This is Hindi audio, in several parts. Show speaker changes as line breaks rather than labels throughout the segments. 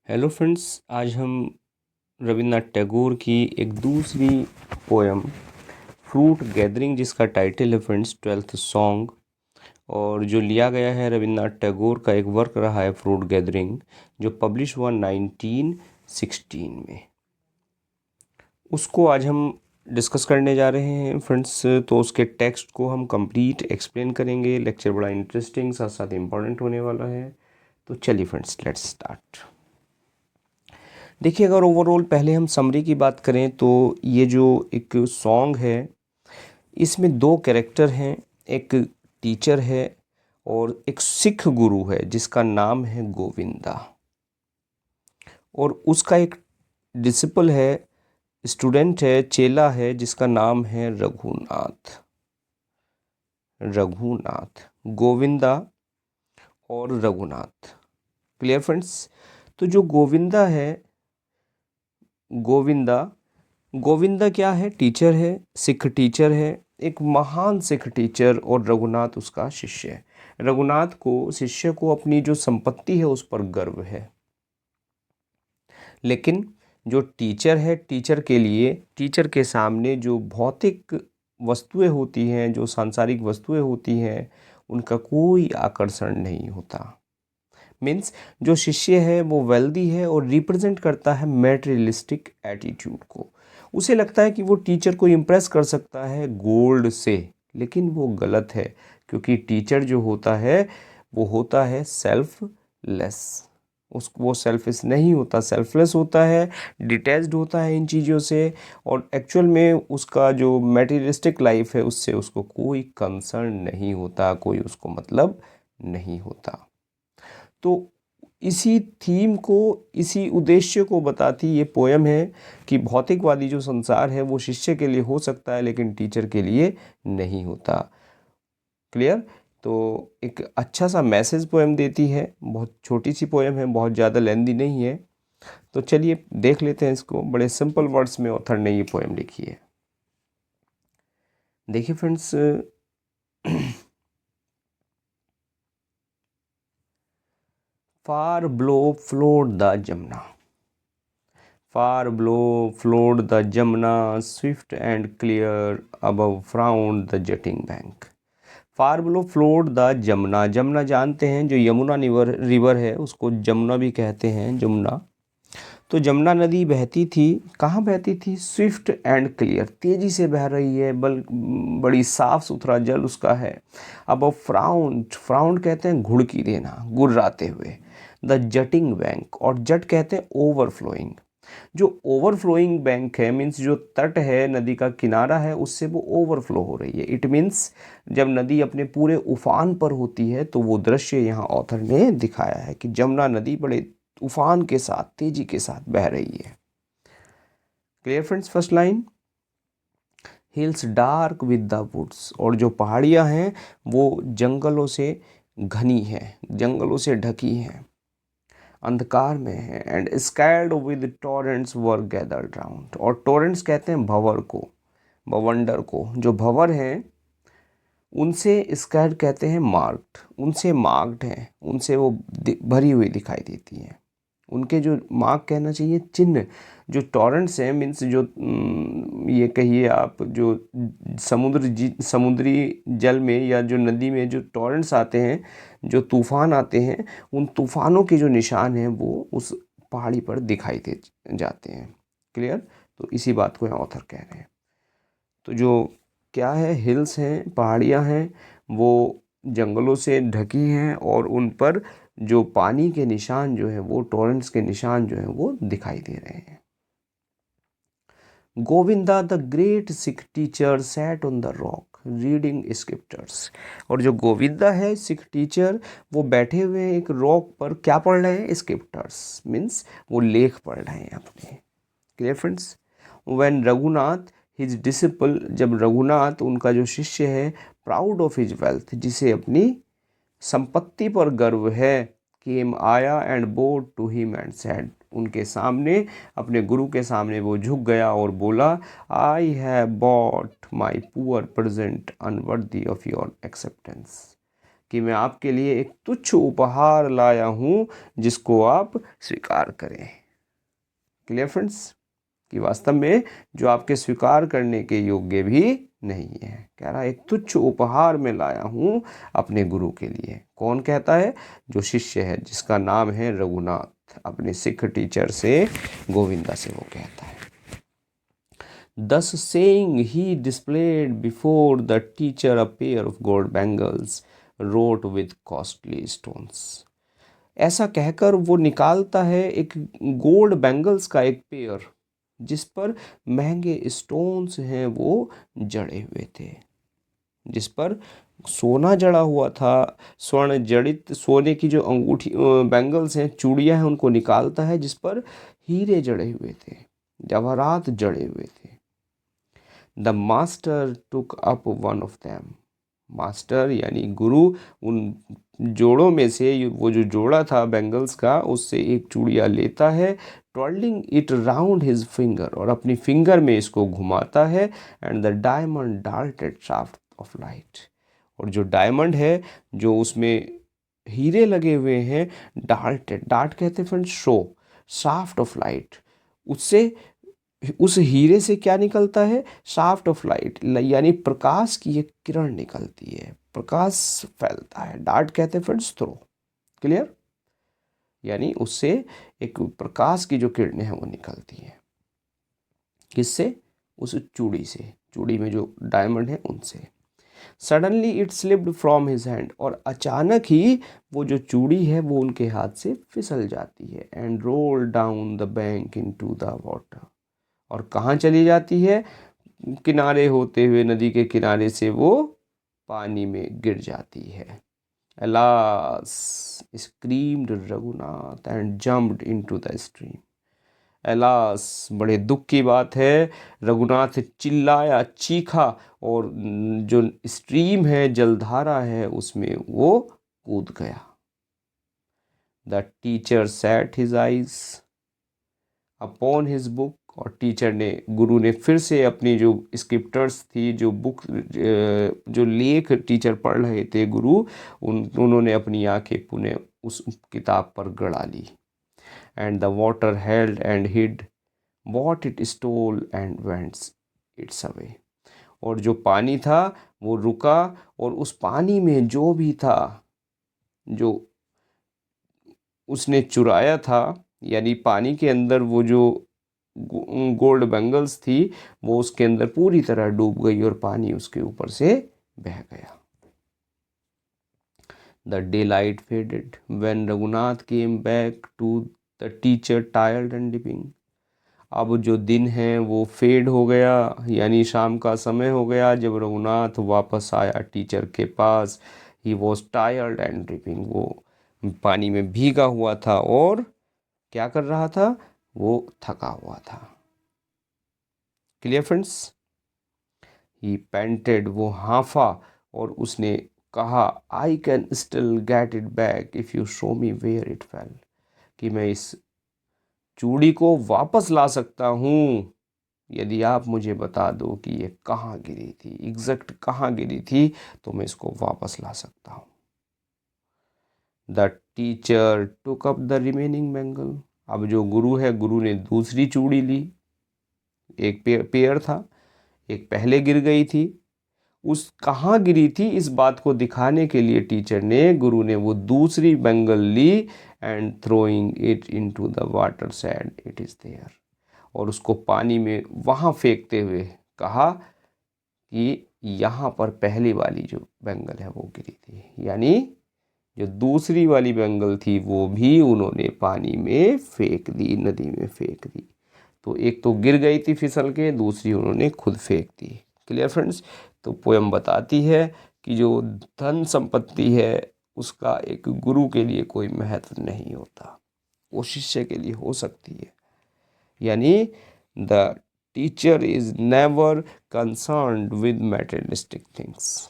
हेलो फ्रेंड्स, आज हम रविन्द्रनाथ टैगोर की एक दूसरी पोएम फ्रूट गैदरिंग, जिसका टाइटल है फ्रेंड्स 12th सॉन्ग, और जो लिया गया है रविन्द्रनाथ टैगोर का एक वर्क रहा है फ्रूट गैदरिंग, जो पब्लिश हुआ 1916 में। उसको आज हम डिस्कस करने जा रहे हैं फ्रेंड्स। तो उसके टेक्स्ट को हम कंप्लीट एक्सप्लेन करेंगे। लेक्चर बड़ा इंटरेस्टिंग साथ साथ इम्पोर्टेंट होने वाला है। तो चलिए फ्रेंड्स, लेट्स स्टार्ट। देखिए, अगर ओवरऑल पहले हम समरी की बात करें तो ये जो एक सॉन्ग है, इसमें दो कैरेक्टर हैं। एक टीचर है और एक सिख गुरु है जिसका नाम है गोविंदा, और उसका एक डिसिपल है, स्टूडेंट है, चेला है, जिसका नाम है रघुनाथ। रघुनाथ, गोविंदा और रघुनाथ। Clear friends? तो जो गोविंदा है, गोविंदा क्या है? टीचर है, सिख टीचर है, एक महान सिख टीचर, और रघुनाथ उसका शिष्य है। रघुनाथ को, शिष्य को, अपनी जो संपत्ति है उस पर गर्व है। लेकिन जो टीचर है, टीचर के लिए, टीचर के सामने जो भौतिक वस्तुएं होती हैं, जो सांसारिक वस्तुएं होती हैं, उनका कोई आकर्षण नहीं होता। मीन्स जो शिष्य है वो वेल्दी है और रिप्रेजेंट करता है मैटेरियलिस्टिक एटीट्यूड को। उसे लगता है कि वो टीचर को इम्प्रेस कर सकता है गोल्ड से, लेकिन वो गलत है, क्योंकि टीचर जो होता है वो होता है सेल्फलेस। वो सेल्फिश नहीं होता, सेल्फलेस होता है, डिटैच्ड होता है इन चीज़ों से, और एक्चुअल में उसका जो मैटेरियलिस्टिक लाइफ है उससे उसको कोई कंसर्न नहीं होता, कोई उसको मतलब नहीं होता। तो इसी थीम को, इसी उद्देश्य को बताती ये पोयम है कि भौतिकवादी जो संसार है वो शिष्य के लिए हो सकता है, लेकिन टीचर के लिए नहीं होता। क्लियर? तो एक अच्छा सा मैसेज पोयम देती है। बहुत छोटी सी पोयम है, बहुत ज़्यादा लेंदी नहीं है। तो चलिए देख लेते हैं इसको। बड़े सिंपल वर्ड्स में ऑथर ने ये पोयम लिखी है। देखिए friends, far blow flowed the Jamuna, far below flowed the Jamuna, swift and clear, above frowned the jetting bank. Far below flowed the Jamuna. Jamuna जानते हैं, जो यमुना रिवर है उसको जमुना भी कहते हैं, जमुना। तो जमुना नदी बहती थी, कहाँ बहती थी? स्विफ्ट एंड क्लियर, तेज़ी से बह रही है, बड़ी साफ़ सुथरा जल उसका है। अब फ्राउंड, फ्राउंड कहते हैं घुड़की देना, गुर्राते हुए। द जटिंग बैंक, और जट कहते हैं ओवरफ्लोइंग। जो ओवरफ्लोइंग बैंक है, मीन्स जो तट है, नदी का किनारा है, उससे वो ओवरफ्लो हो रही है। इट मीन्स जब नदी अपने पूरे उफान पर होती है, तो वो दृश्य यहाँ ऑथर ने दिखाया है कि जमुना नदी बड़े उफान के साथ, तेजी के साथ बह रही है। Clear friends? First line, hills dark with the woods, और जो पहाड़ियाँ हैं वो जंगलों से घनी हैं, जंगलों से ढकी हैं, अंधकार में है। And scared with torrents were gathered round, और टॉरेंट्स कहते हैं भंवर को, बवंडर को। जो भंवर हैं उनसे स्कैर्ड कहते हैं मार्क्ड, उनसे मार्क्ड हैं, उनसे वो भरी हुई दिखाई देती हैं। उनके जो मार्क कहना चाहिए, चिन्ह। जो टॉरेंट्स हैं, मीन्स जो ये कहिए आप, जो समुद्री जल में या जो नदी में जो टॉरेंट्स आते हैं, जो तूफ़ान आते हैं, उन तूफ़ानों के जो निशान हैं वो उस पहाड़ी पर दिखाई दे जाते हैं। क्लियर? तो इसी बात को यहाँ ऑथर कह रहे हैं। तो जो क्या है, हिल्स हैं, पहाड़ियाँ हैं, वो जंगलों से ढकी हैं, और उन पर जो पानी के निशान जो है, वो टॉरेंट्स के निशान जो है वो दिखाई दे रहे हैं। Govinda the great Sikh teacher sat on the rock reading scriptures, और जो गोविंदा है सिख टीचर, वो बैठे हुए हैं एक रॉक पर, क्या पढ़ रहे हैं? स्क्रिप्चर्स, मीन्स वो लेख पढ़ रहे हैं अपने। Clear friends? When Raghunath his disciple, जब रघुनाथ उनका जो शिष्य है, प्राउड ऑफ हिज वेल्थ, जिसे अपनी संपत्ति पर गर्व है, केम आया and bowed to him and said, उनके सामने, अपने गुरु के सामने वो झुक गया और बोला, I have bought my poor present unworthy of your acceptance. कि मैं आपके लिए एक तुच्छ उपहार लाया हूँ जिसको आप स्वीकार करें। क्लियर फ्रेंड्स, कि वास्तव में जो आपके स्वीकार करने के योग्य भी नहीं है। कह रहा है एक तुच्छ उपहार में लाया हूँ अपने गुरु के लिए। कौन कहता है? जो शिष्य है जिसका नाम है रघुनाथ, अपने सिख टीचर से, गोविंदा से वो कहता है। Thus saying, he displayed before the teacher a pair of gold bangles wrought with costly stones. ऐसा कहकर वो निकालता है एक गोल्ड बैंगल्स का एक पेयर जिस पर महंगे स्टोन्स हैं वो जड़े हुए थे, जिस पर सोना जड़ा हुआ था। स्वर्ण जड़ित सोने की जो अंगूठी बैंगल्स हैं, चूड़ियाँ हैं, उनको निकालता है जिस पर हीरे जड़े हुए थे, जवाहरात जड़े हुए थे। The master took up one of them. Master यानी गुरु उन जोड़ों में से, वो जो जोड़ा था बैंगल्स का, उससे एक चूड़िया लेता है, twiddling it round his finger, और अपनी फिंगर में इसको घुमाता है। And the diamond darted shaft of light, और जो डायमंड है, जो उसमें हीरे लगे हुए हैं, डार्टेड, डार्ट कहते हैं friends show, shaft of light, उससे उस हीरे से क्या निकलता है? शाफ्ट ऑफ लाइट, यानी प्रकाश की एक किरण निकलती है, प्रकाश फैलता है। डार्ट कहते हैं फ्रेंड्स थ्रो। क्लियर, यानी उससे एक प्रकाश की जो किरणें हैं वो निकलती हैं। किससे? उस चूड़ी से, चूड़ी में जो डायमंड है उनसे। Suddenly it slipped from his hand, और अचानक ही वो जो चूड़ी है वो उनके हाथ से फिसल जाती है। And roll down the bank into the water, और कहाँ चली जाती है? किनारे होते हुए, नदी के किनारे से वो पानी में गिर जाती है। Alas screamed Raghunath and jumped into the stream. Alas, बड़े दुख की बात है, रघुनाथ चिल्लाया, चीखा, और जो स्ट्रीम है, जलधारा है, उसमें वो कूद गया। The teacher said his eyes upon his book, और टीचर ने, गुरु ने फिर से अपनी जो स्क्रिप्टर्स थी, जो बुक, जो लेख टीचर पढ़ रहे थे गुरु, उन्होंने अपनी आंखें पुनः उस किताब पर गड़ा ली। And the water held and hid what it stole and vents its away, और जो पानी था वो रुका, और उस पानी में जो भी था, जो उसने चुराया था, यानी पानी के अंदर वो जो गोल्ड बैंगल्स थी, वो उसके अंदर पूरी तरह डूब गई और पानी उसके ऊपर से बह गया। The daylight faded when Raghunath came back to the teacher tired and dipping. अब जो दिन है वो फेड हो गया, यानी शाम का समय हो गया जब रघुनाथ वापस आया टीचर के पास। He was tired and dripping, वो पानी में भीगा हुआ था और क्या कर रहा था? वो थका हुआ था। क्लियर फ्रेंड्स, ही पेंटेड, वो हांफा, और उसने कहा, I can still get it back if you show me where it fell, कि मैं इस चूड़ी को वापस ला सकता हूँ यदि आप मुझे बता दो कि ये कहाँ गिरी थी, एग्जैक्ट कहाँ गिरी थी, तो मैं इसको वापस ला सकता हूँ। The teacher took up the remaining bangle, अब जो गुरु है, गुरु ने दूसरी चूड़ी ली। एक पेयर था, एक पहले गिर गई थी, उस कहाँ गिरी थी इस बात को दिखाने के लिए टीचर ने, गुरु ने वो दूसरी बैंगल ली, and throwing it into the water said it is there, और उसको पानी में वहाँ फेंकते हुए कहा कि यहाँ पर पहली वाली जो बैंगल है वो गिरी थी, यानी जो दूसरी वाली बैंगल थी वो भी उन्होंने पानी में फेंक दी, नदी में फेंक दी। तो एक तो गिर गई थी फिसल के, दूसरी उन्होंने खुद फेंक दी। क्लियर फ्रेंड्स, तो पोयम बताती है कि जो धन संपत्ति है उसका एक गुरु के लिए कोई महत्व नहीं होता, वो शिष्य के लिए हो सकती है। यानी the teacher is never concerned with materialistic things.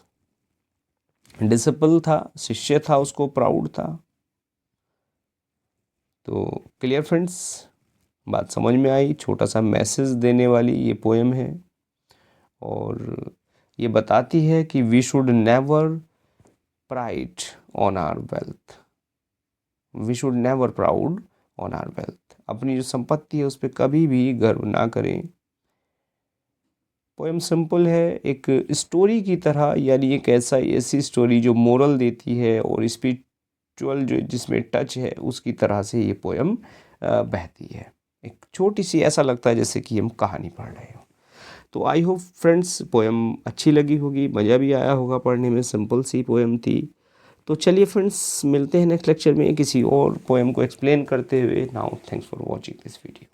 Disciple था, शिष्य था, उसको प्राउड था। तो क्लियर फ्रेंड्स, बात समझ में आई। छोटा सा मैसेज देने वाली ये पोएम है, और ये बताती है कि we should never pride on our wealth. We should never proud on our wealth. अपनी जो संपत्ति है उस पर कभी भी गर्व ना करें. पोएम सिंपल है, एक स्टोरी की तरह, यानी एक ऐसी स्टोरी जो मोरल देती है और स्पिरिचुअल जो जिसमें टच है उसकी तरह से ये पोएम बहती है. एक छोटी सी, ऐसा लगता है जैसे कि हम कहानी पढ़ रहे हो. तो आई होप फ्रेंड्स पोएम अच्छी लगी होगी, मज़ा भी आया होगा पढ़ने में. सिंपल सी पोएम थी. तो चलिए फ्रेंड्स, मिलते हैं नेक्स्ट लेक्चर में किसी और पोएम को एक्सप्लेन करते हुए. Now thanks for watching this video.